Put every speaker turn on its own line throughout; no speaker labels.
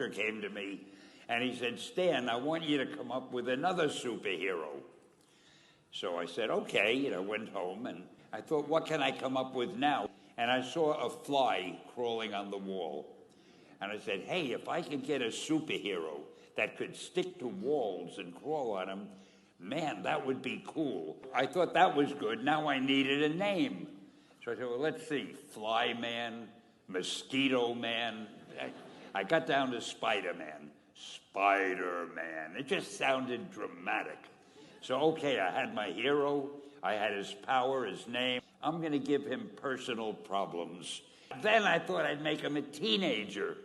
came to me and he said, Stan, I want you to come up with another superhero. So I said, okay, went home and I thought, what can I come up with now? And I saw a fly crawling on the wall. And I said, hey, if I could get a superhero that could stick to walls and crawl on them, man, that would be cool. I thought that was good. Now I needed a name. So I said, well, let's see, Fly Man, Mosquito Man. I got down to Spider-Man. Spider-Man. It just sounded dramatic. So, okay, I had my hero. I had his power, his name. I'm going to give him personal problems. Then I thought I'd make him a teenager,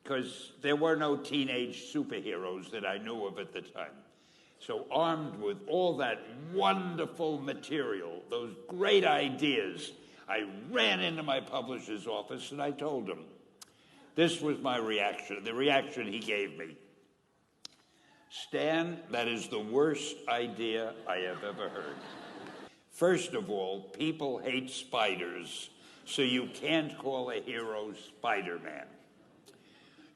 because there were no teenage superheroes that I knew of at the time. So armed with all that wonderful material, those great ideas, I ran into my publisher's office and I told him. This was my reaction, the reaction he gave me. Stan, that is the worst idea I have ever heard. First of all, people hate spiders, so you can't call a hero Spider-Man.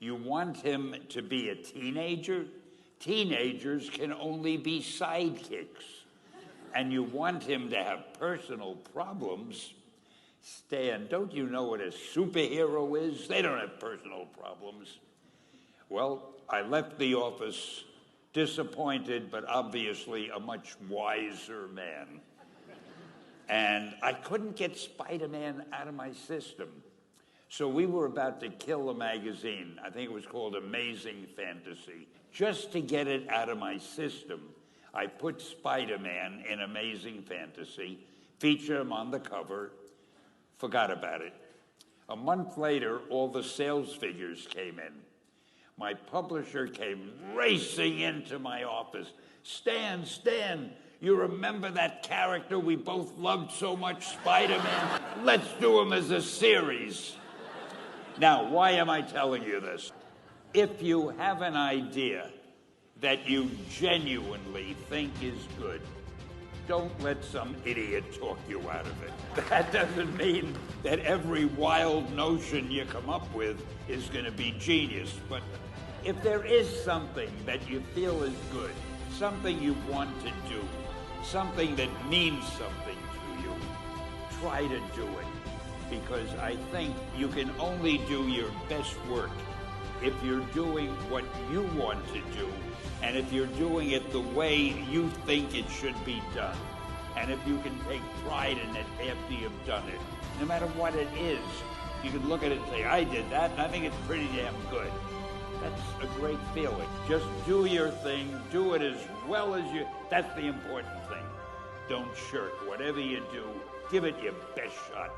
You want him to be a teenager? Teenagers can only be sidekicks. And you want him to have personal problems? Stan, don't you know what a superhero is? They don't have personal problems. Well, I left the office disappointed, but obviously a much wiser man. And I couldn't get Spider-Man out of my system. So we were about to kill a magazine. I think it was called Amazing Fantasy. Just to get it out of my system, I put Spider-Man in Amazing Fantasy, featured him on the cover, forgot about it. A month later, all the sales figures came in. My publisher came racing into my office. Stan, you remember that character we both loved so much, Spider-Man? Let's do him as a series. Now, why am I telling you this? If you have an idea that you genuinely think is good, don't let some idiot talk you out of it. That doesn't mean that every wild notion you come up with is going to be genius. But if there is something that you feel is good, something you want to do, something that means something to you, try to do it. Because I think you can only do your best work if you're doing what you want to do, and if you're doing it the way you think it should be done, and if you can take pride in it after you've done it. No matter what it is, you can look at it and say, I did that, and I think it's pretty damn good. That's a great feeling. Just do your thing, do it as well as you, that's the important thing. Don't shirk. Whatever you do, give it your best shot.